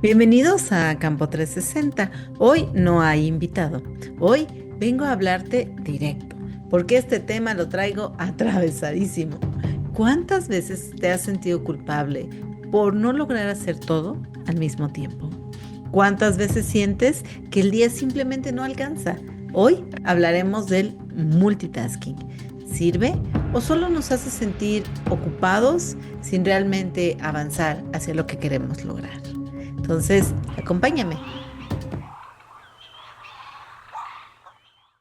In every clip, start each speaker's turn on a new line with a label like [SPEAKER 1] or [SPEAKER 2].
[SPEAKER 1] Bienvenidos a Campo 360. Hoy no hay invitado. Hoy vengo a hablarte directo, porque este tema lo traigo atravesadísimo. ¿Cuántas veces te has sentido culpable por no lograr hacer todo al mismo tiempo? ¿Cuántas veces sientes que el día simplemente no alcanza? Hoy hablaremos del multitasking. ¿Sirve o solo nos hace sentir ocupados sin realmente avanzar hacia lo que queremos lograr? Entonces, acompáñame.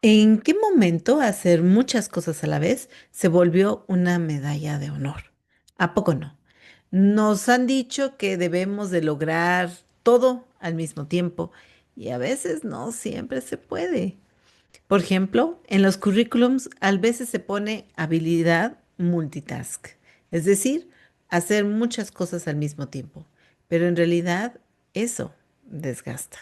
[SPEAKER 1] ¿En qué momento hacer muchas cosas a la vez se volvió una medalla de honor? ¿A poco no? Nos han dicho que debemos de lograr todo al mismo tiempo y a veces no siempre se puede. Por ejemplo, en los currículums a veces se pone habilidad multitask, es decir, hacer muchas cosas al mismo tiempo, pero en realidad eso desgasta.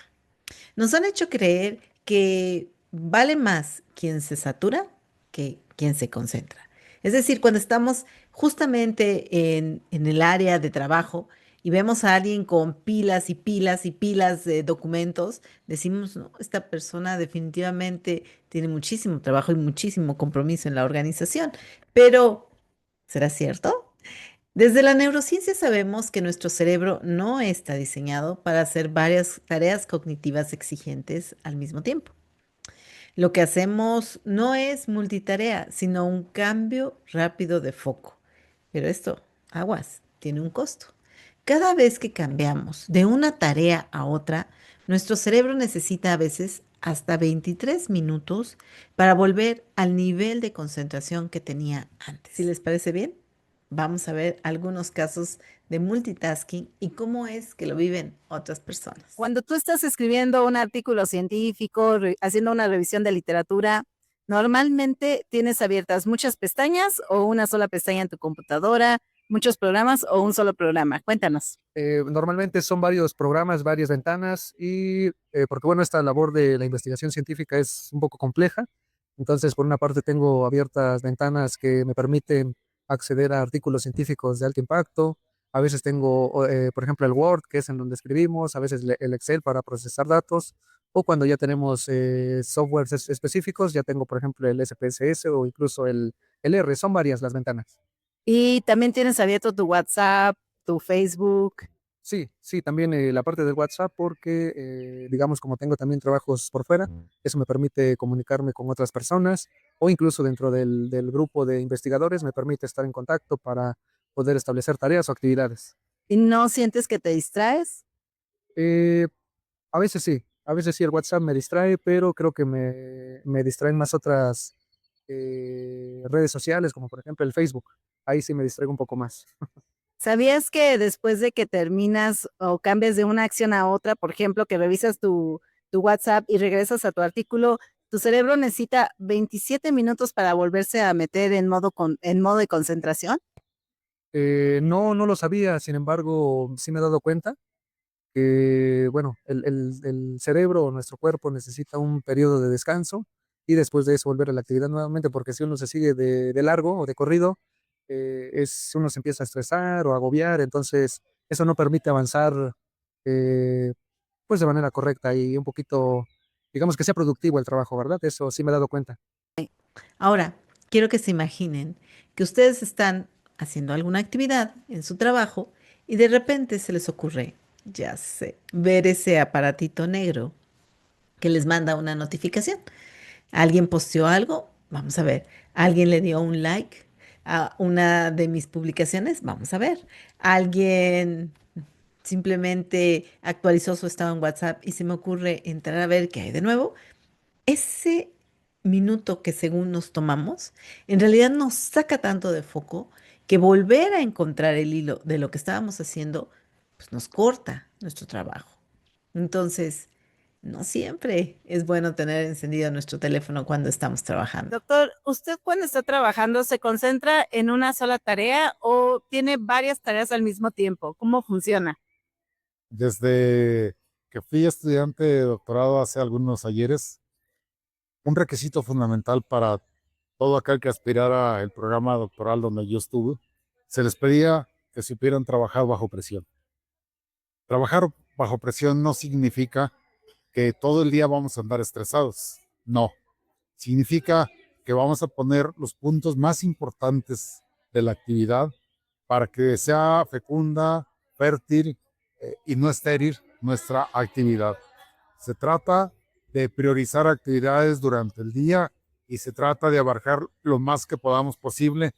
[SPEAKER 1] Nos han hecho creer que vale más quien se satura que quien se concentra. Es decir, cuando estamos justamente en el área de trabajo y vemos a alguien con pilas y pilas y pilas de documentos, decimos, no, esta persona definitivamente tiene muchísimo trabajo y muchísimo compromiso en la organización. Pero, ¿será cierto? Desde la neurociencia sabemos que nuestro cerebro no está diseñado para hacer varias tareas cognitivas exigentes al mismo tiempo. Lo que hacemos no es multitarea, sino un cambio rápido de foco. Pero esto, aguas, tiene un costo. Cada vez que cambiamos de una tarea a otra, nuestro cerebro necesita a veces hasta 23 minutos para volver al nivel de concentración que tenía antes. ¿Si les parece bien? Vamos a ver algunos casos de multitasking y cómo es que lo viven otras personas.
[SPEAKER 2] Cuando tú estás escribiendo un artículo científico, haciendo una revisión de literatura, normalmente tienes abiertas muchas pestañas o una sola pestaña en tu computadora, muchos programas o un solo programa. Cuéntanos.
[SPEAKER 3] Normalmente son varios programas, varias ventanas y porque bueno, esta labor de la investigación científica es un poco compleja. Entonces, por una parte tengo abiertas ventanas que me permiten acceder a artículos científicos de alto impacto. A veces tengo, por ejemplo, el Word, que es en donde escribimos, a veces el Excel para procesar datos, o cuando ya tenemos softwares específicos, ya tengo, por ejemplo, el SPSS o incluso el R. Son varias las ventanas.
[SPEAKER 2] Y también tienes abierto tu WhatsApp, tu Facebook.
[SPEAKER 3] Sí, sí, también la parte del WhatsApp porque, digamos, como tengo también trabajos por fuera, eso me permite comunicarme con otras personas o incluso dentro del grupo de investigadores me permite estar en contacto para poder establecer tareas o actividades.
[SPEAKER 2] ¿Y no sientes que te distraes?
[SPEAKER 3] Eh, a veces sí el WhatsApp me distrae, pero creo que me distraen más otras redes sociales, como por ejemplo el Facebook. Ahí sí me distraigo un poco más.
[SPEAKER 2] ¿Sabías que después de que terminas o cambies de una acción a otra, por ejemplo, que revisas tu WhatsApp y regresas a tu artículo, tu cerebro necesita 27 minutos para volverse a meter en modo de concentración?
[SPEAKER 3] No, no lo sabía, sin embargo, sí me he dado cuenta que, bueno, el cerebro o nuestro cuerpo necesita un periodo de descanso y después de eso volver a la actividad nuevamente, porque si uno se sigue de largo o de corrido, uno se empieza a estresar o a agobiar, entonces eso no permite avanzar pues de manera correcta y un poquito, digamos que sea productivo el trabajo, ¿verdad? Eso sí me he dado cuenta.
[SPEAKER 1] Ahora, quiero que se imaginen que ustedes están haciendo alguna actividad en su trabajo y de repente se les ocurre, ya sé, ver ese aparatito negro que les manda una notificación. ¿Alguien posteó algo? Vamos a ver. ¿Alguien le dio un like a una de mis publicaciones? Vamos a ver. ¿Alguien simplemente actualizó su estado en WhatsApp y se me ocurre entrar a ver qué hay de nuevo? Ese minuto que según nos tomamos, en realidad nos saca tanto de foco que volver a encontrar el hilo de lo que estábamos haciendo, pues nos corta nuestro trabajo. Entonces, no siempre es bueno tener encendido nuestro teléfono cuando estamos trabajando.
[SPEAKER 2] Doctor, ¿usted cuando está trabajando se concentra en una sola tarea o tiene varias tareas al mismo tiempo? ¿Cómo funciona?
[SPEAKER 4] Desde que fui estudiante de doctorado hace algunos ayeres, un requisito fundamental para todo aquel que aspirara el programa doctoral donde yo estuve, se les pedía que supieran trabajar bajo presión. Trabajar bajo presión no significa que todo el día vamos a andar estresados. No, significa que vamos a poner los puntos más importantes de la actividad para que sea fecunda, fértil y no estéril nuestra actividad. Se trata de priorizar actividades durante el día y se trata de abarcar lo más que podamos posible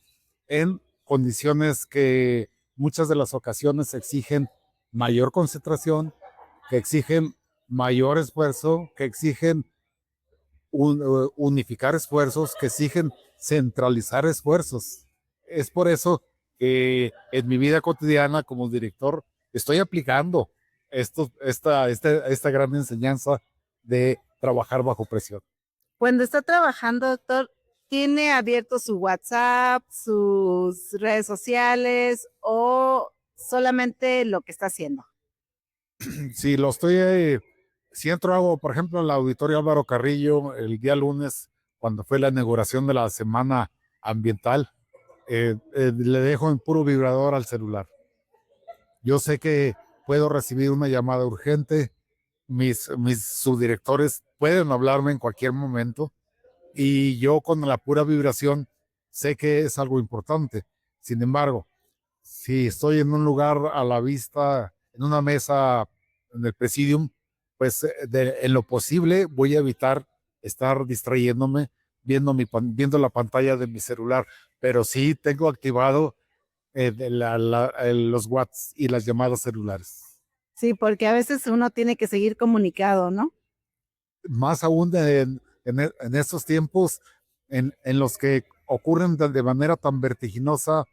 [SPEAKER 4] en condiciones que muchas de las ocasiones exigen mayor concentración, que exigen mayor esfuerzo, que exigen unificar esfuerzos, que exigen centralizar esfuerzos. Es por eso que en mi vida cotidiana como director estoy aplicando esta gran enseñanza de trabajar bajo presión.
[SPEAKER 2] Cuando está trabajando, doctor, ¿tiene abierto su WhatsApp, sus redes sociales o solamente lo que está haciendo?
[SPEAKER 4] Si lo si entro, por ejemplo, en la auditorio Álvaro Carrillo el día lunes, cuando fue la inauguración de la Semana Ambiental, le dejo en puro vibrador al celular. Yo sé que puedo recibir una llamada urgente, mis subdirectores pueden hablarme en cualquier momento y yo con la pura vibración sé que es algo importante. Sin embargo, si estoy en un lugar a la vista, en una mesa en el presidium, pues en lo posible voy a evitar estar distrayéndome viendo la pantalla de mi celular, pero sí tengo activado los WhatsApp y las llamadas celulares.
[SPEAKER 2] Sí, porque a veces uno tiene que seguir comunicado, ¿no?
[SPEAKER 4] Más aún en estos tiempos en los que ocurren de manera tan vertiginosa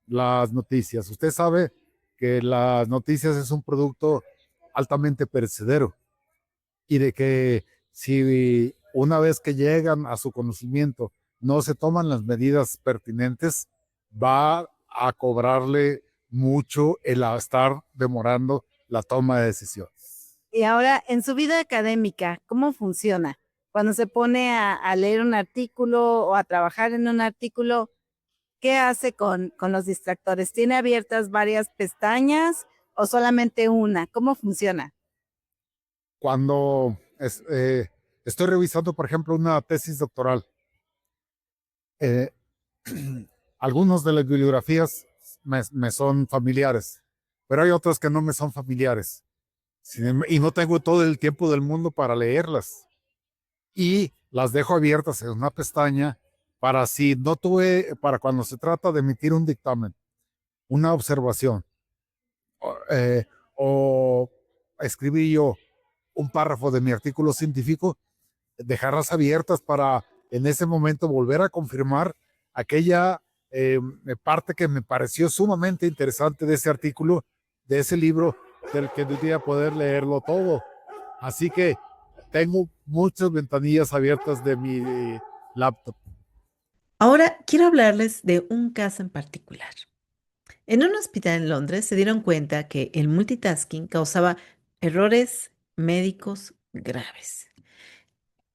[SPEAKER 4] las noticias. Usted sabe que las noticias es un producto altamente perecedero y de que si una vez que llegan a su conocimiento no se toman las medidas pertinentes, va a cobrarle mucho el estar demorando la toma de decisiones.
[SPEAKER 2] Y ahora, en su vida académica, ¿cómo funciona? Cuando se pone a leer un artículo o a trabajar en un artículo, ¿qué hace con los distractores? ¿Tiene abiertas varias pestañas o solamente una? ¿Cómo funciona?
[SPEAKER 4] Cuando estoy revisando, por ejemplo, una tesis doctoral, eh, algunos de las bibliografías me son familiares, pero hay otras que no me son familiares. Y no tengo todo el tiempo del mundo para leerlas. Y las dejo abiertas en una pestaña para cuando se trata de emitir un dictamen, una observación, o escribir yo un párrafo de mi artículo científico, dejarlas abiertas para en ese momento volver a confirmar aquella parte que me pareció sumamente interesante de ese artículo, de ese libro, del que debería poder leerlo todo. Así que tengo muchas ventanillas abiertas de mi laptop.
[SPEAKER 1] Ahora quiero hablarles de un caso en particular. En un hospital en Londres se dieron cuenta que el multitasking causaba errores médicos graves.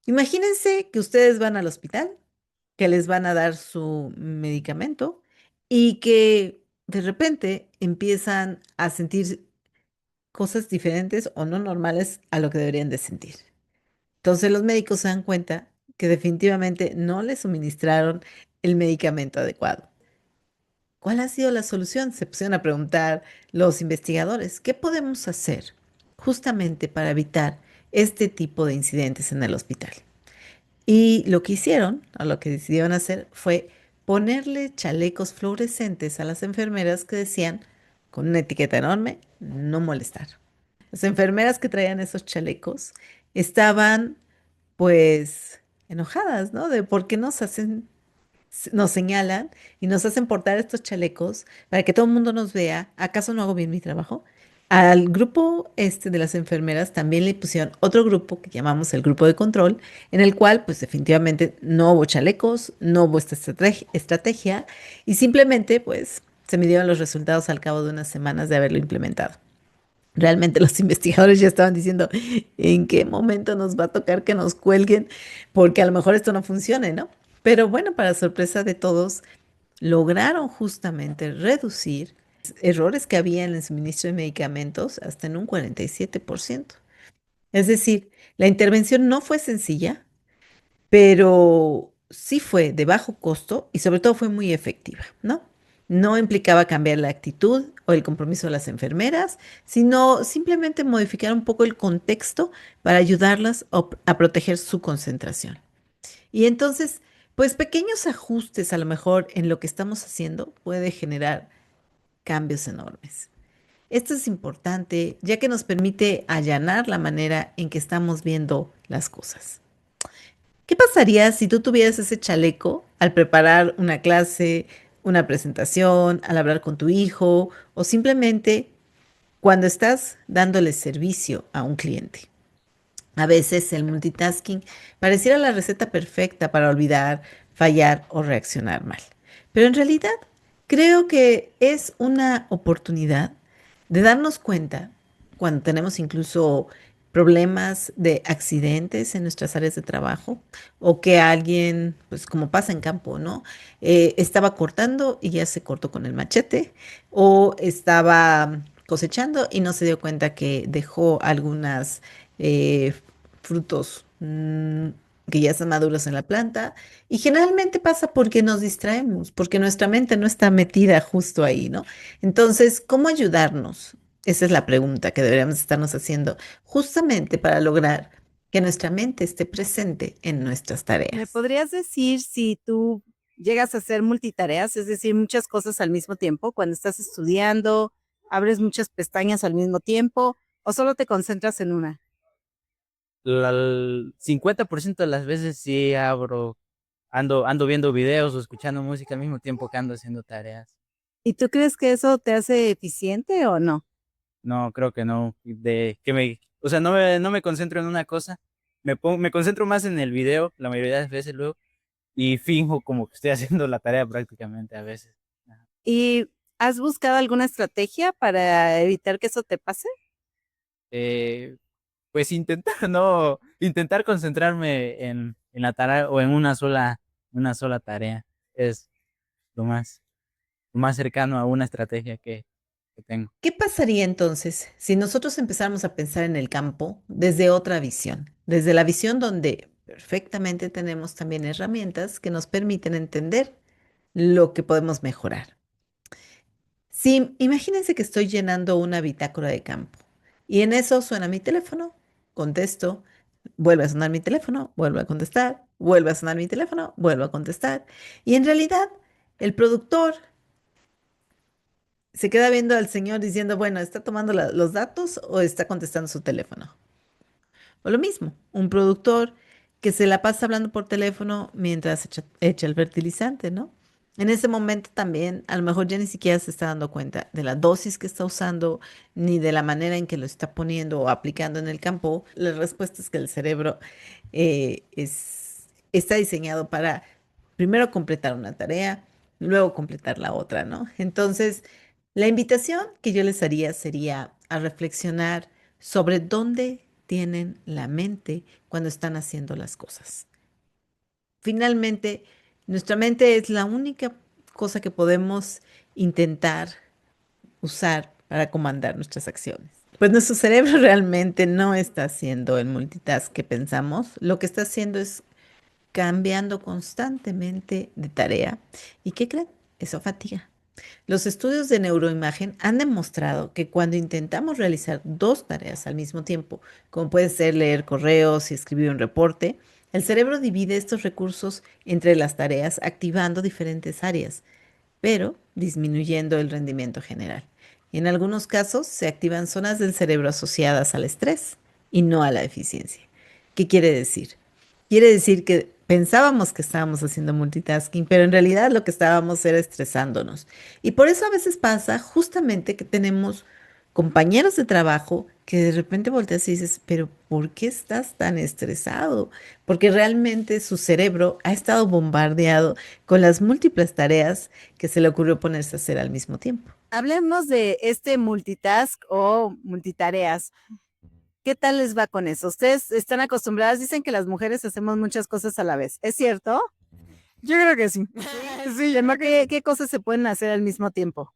[SPEAKER 1] Imagínense que ustedes van al hospital, que les van a dar su medicamento y que de repente empiezan a sentir cosas diferentes o no normales a lo que deberían de sentir. Entonces los médicos se dan cuenta que definitivamente no les suministraron el medicamento adecuado. ¿Cuál ha sido la solución? Se pusieron a preguntar los investigadores. ¿Qué podemos hacer justamente para evitar este tipo de incidentes en el hospital? Y lo que hicieron, o lo que decidieron hacer, fue ponerle chalecos fluorescentes a las enfermeras que decían, con una etiqueta enorme, no molestar. Las enfermeras que traían esos chalecos estaban, pues, enojadas, ¿no? De por qué nos señalan y nos hacen portar estos chalecos para que todo el mundo nos vea. ¿Acaso no hago bien mi trabajo? Al grupo este de las enfermeras también le pusieron otro grupo que llamamos el grupo de control, en el cual pues definitivamente no hubo chalecos, no hubo esta estrategia y simplemente pues se midieron los resultados al cabo de unas semanas de haberlo implementado. Realmente los investigadores ya estaban diciendo en qué momento nos va a tocar que nos cuelguen porque a lo mejor esto no funcione, ¿no? Pero bueno, para sorpresa de todos, lograron justamente reducir Errores que había en el suministro de medicamentos hasta en un 47%. Es decir, la intervención no fue sencilla, pero sí fue de bajo costo y sobre todo fue muy efectiva, ¿no? No implicaba cambiar la actitud o el compromiso de las enfermeras, sino simplemente modificar un poco el contexto para ayudarlas a proteger su concentración. Y entonces, pues pequeños ajustes a lo mejor en lo que estamos haciendo puede generar cambios enormes. Esto es importante ya que nos permite allanar la manera en que estamos viendo las cosas. ¿Qué pasaría si tú tuvieras ese chaleco al preparar una clase, una presentación, al hablar con tu hijo o simplemente cuando estás dándole servicio a un cliente? A veces el multitasking pareciera la receta perfecta para olvidar, fallar o reaccionar mal. Pero en realidad creo que es una oportunidad de darnos cuenta cuando tenemos incluso problemas de accidentes en nuestras áreas de trabajo o que alguien, pues como pasa en campo, ¿no? Estaba cortando y ya se cortó con el machete o estaba cosechando y no se dio cuenta que dejó algunas eh, frutos que ya están maduros en la planta. Y generalmente pasa porque nos distraemos, porque nuestra mente no está metida justo ahí, ¿no? Entonces, ¿cómo ayudarnos? Esa es la pregunta que deberíamos estarnos haciendo justamente para lograr que nuestra mente esté presente en nuestras
[SPEAKER 2] ¿Me
[SPEAKER 1] tareas.
[SPEAKER 2] podrías decir si tú llegas a hacer multitareas, es decir, muchas cosas al mismo tiempo, cuando estás estudiando, abres muchas pestañas al mismo tiempo o solo te concentras en una?
[SPEAKER 5] El 50% de las veces sí ando viendo videos o escuchando música al mismo tiempo que ando haciendo tareas.
[SPEAKER 2] ¿Y tú crees que eso te hace eficiente o no?
[SPEAKER 5] No, creo que no. O sea, no me concentro en una cosa. Me concentro más en el video la mayoría de las veces luego y finjo como que estoy haciendo la tarea prácticamente a veces. Ajá.
[SPEAKER 2] ¿Y has buscado alguna estrategia para evitar que eso te pase?
[SPEAKER 5] Eh, pues intentar, no, intentar concentrarme en la tarea o en una sola tarea es lo lo más cercano a una estrategia que tengo.
[SPEAKER 1] ¿Qué pasaría entonces si nosotros empezáramos a pensar en el campo desde otra visión? Desde la visión donde perfectamente tenemos también herramientas que nos permiten entender lo que podemos mejorar. Sí, imagínense que estoy llenando una bitácora de campo y en eso suena mi teléfono, contesto, vuelve a sonar mi teléfono, vuelve a contestar, vuelve a sonar mi teléfono, vuelve a contestar. Y en realidad, el productor se queda viendo al señor diciendo, bueno, ¿está tomando los datos o está contestando su teléfono? O lo mismo, un productor que se la pasa hablando por teléfono mientras echa el fertilizante, ¿no? En ese momento también a lo mejor ya ni siquiera se está dando cuenta de la dosis que está usando, ni de la manera en que lo está poniendo o aplicando en el campo. La respuesta es que el cerebro está diseñado para primero completar una tarea, luego completar la otra, ¿no? Entonces, la invitación que yo les haría sería a reflexionar sobre dónde tienen la mente cuando están haciendo las cosas. Finalmente, nuestra mente es la única cosa que podemos intentar usar para comandar nuestras acciones. Pues nuestro cerebro realmente no está haciendo el multitask que pensamos, lo que está haciendo es cambiando constantemente de tarea. ¿Y qué creen? Eso fatiga. Los estudios de neuroimagen han demostrado que cuando intentamos realizar dos tareas al mismo tiempo, como puede ser leer correos y escribir un reporte, el cerebro divide estos recursos entre las tareas activando diferentes áreas, pero disminuyendo el rendimiento general. En algunos casos se activan zonas del cerebro asociadas al estrés y no a la eficiencia. ¿Qué quiere decir? Quiere decir que pensábamos que estábamos haciendo multitasking, pero en realidad lo que estábamos era estresándonos. Y por eso a veces pasa justamente que tenemos compañeros de trabajo que de repente volteas y dices, pero ¿por qué estás tan estresado? Porque realmente su cerebro ha estado bombardeado con las múltiples tareas que se le ocurrió ponerse a hacer al mismo tiempo.
[SPEAKER 2] Hablemos de este multitask o multitareas. ¿Qué tal les va con eso? Ustedes están acostumbradas, dicen que las mujeres hacemos muchas cosas a la vez. ¿Es cierto?
[SPEAKER 6] Yo creo que sí. Sí,
[SPEAKER 2] ¿Qué cosas se pueden hacer al mismo tiempo?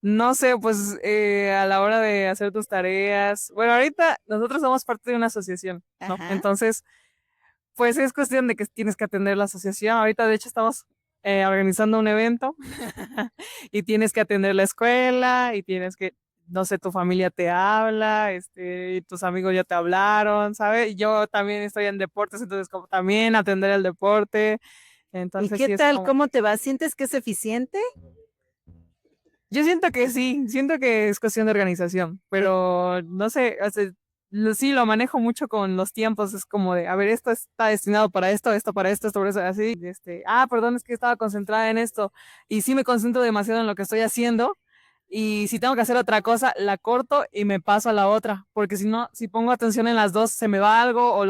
[SPEAKER 6] No sé, pues a la hora de hacer tus tareas. Bueno, ahorita nosotros somos parte de una asociación, ¿no?
[SPEAKER 2] Ajá.
[SPEAKER 6] Entonces, pues es cuestión de que tienes que atender la asociación. Ahorita, de hecho, estamos organizando un evento y tienes que atender la escuela y tienes que, no sé, tu familia te habla, y tus amigos ya te hablaron, ¿sabes? Y yo también estoy en deportes, entonces como también atender el deporte.
[SPEAKER 2] ¿Y
[SPEAKER 6] Entonces
[SPEAKER 2] qué
[SPEAKER 6] sí es
[SPEAKER 2] tal?
[SPEAKER 6] como,
[SPEAKER 2] ¿Cómo te va? ¿Sientes que es eficiente?
[SPEAKER 6] yo siento que sí, siento que es cuestión de organización, pero no sé, o sea, sí lo manejo mucho con los tiempos, es como de, a ver, esto está destinado para esto para esto por eso, así, perdón, es que estaba concentrada en esto y sí me concentro demasiado en lo que estoy haciendo y si tengo que hacer otra cosa, la corto y me paso a la otra, porque si no, si pongo atención en las dos, se me va algo o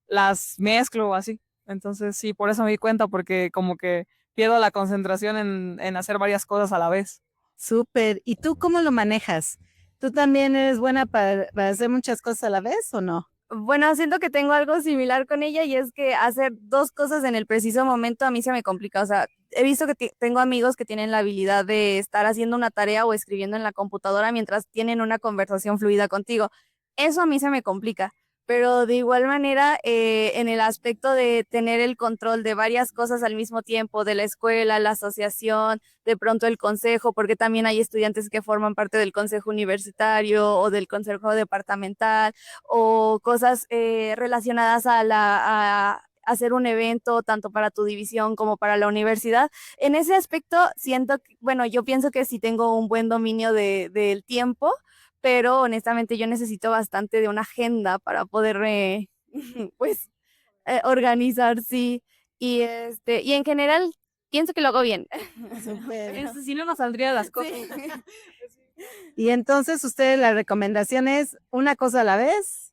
[SPEAKER 6] las mezclo o así. Entonces sí, por eso me di cuenta, porque como que pierdo la concentración en hacer varias cosas a la vez.
[SPEAKER 2] Súper. ¿Y tú cómo lo manejas? ¿Tú también eres buena para hacer muchas cosas a la vez o no?
[SPEAKER 7] Bueno, siento que tengo algo similar con ella y es que hacer dos cosas en el preciso momento a mí se me complica. O sea, he visto que tengo amigos que tienen la habilidad de estar haciendo una tarea o escribiendo en la computadora mientras tienen una conversación fluida contigo. Eso a mí se me complica. Pero de igual manera, en el aspecto de tener el control de varias cosas al mismo tiempo, de la escuela, la asociación, de pronto el consejo, porque también hay estudiantes que forman parte del consejo universitario o del consejo departamental o cosas relacionadas a hacer un evento tanto para tu división como para la universidad. En ese aspecto, siento que, bueno, yo pienso que sí tengo un buen dominio del tiempo, pero honestamente yo necesito bastante de una agenda para poder, pues, organizar, sí. Y en general, pienso que lo hago bien.
[SPEAKER 2] Súper.
[SPEAKER 7] Si no, no saldrían las cosas.
[SPEAKER 2] Y entonces ustedes la recomendación es una cosa a la vez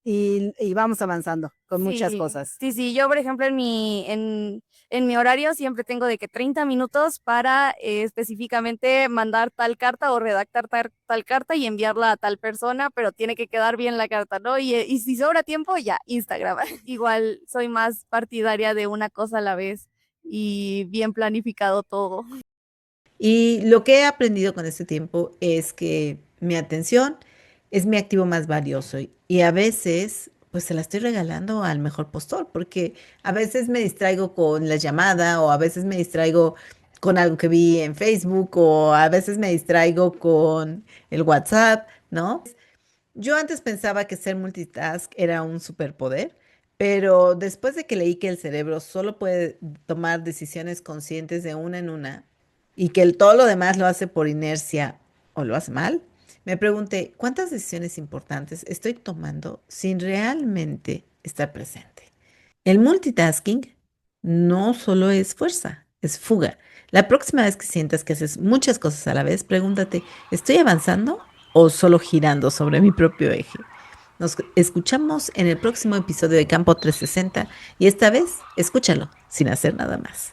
[SPEAKER 2] y vamos avanzando con muchas
[SPEAKER 7] Sí,
[SPEAKER 2] cosas.
[SPEAKER 7] sí, sí, yo por ejemplo en mi horario siempre tengo de que 30 minutos para específicamente mandar tal carta o redactar tal carta y enviarla a tal persona, pero tiene que quedar bien la carta, ¿no? Y si sobra tiempo, ya, Instagram. Igual soy más partidaria de una cosa a la vez y bien planificado todo.
[SPEAKER 1] Y lo que he aprendido con este tiempo es que mi atención es mi activo más valioso y a veces pues se la estoy regalando al mejor postor porque a veces me distraigo con la llamada o a veces me distraigo con algo que vi en Facebook o a veces me distraigo con el WhatsApp, ¿no? Yo antes pensaba que ser multitask era un superpoder, pero después de que leí que el cerebro solo puede tomar decisiones conscientes de una en una y que todo lo demás lo hace por inercia o lo hace mal, me pregunté, ¿cuántas decisiones importantes estoy tomando sin realmente estar presente? El multitasking no solo es fuerza, es fuga. La próxima vez que sientas que haces muchas cosas a la vez, pregúntate, ¿estoy avanzando o solo girando sobre mi propio eje? Nos escuchamos en el próximo episodio de Campo 360 y esta vez escúchalo sin hacer nada más.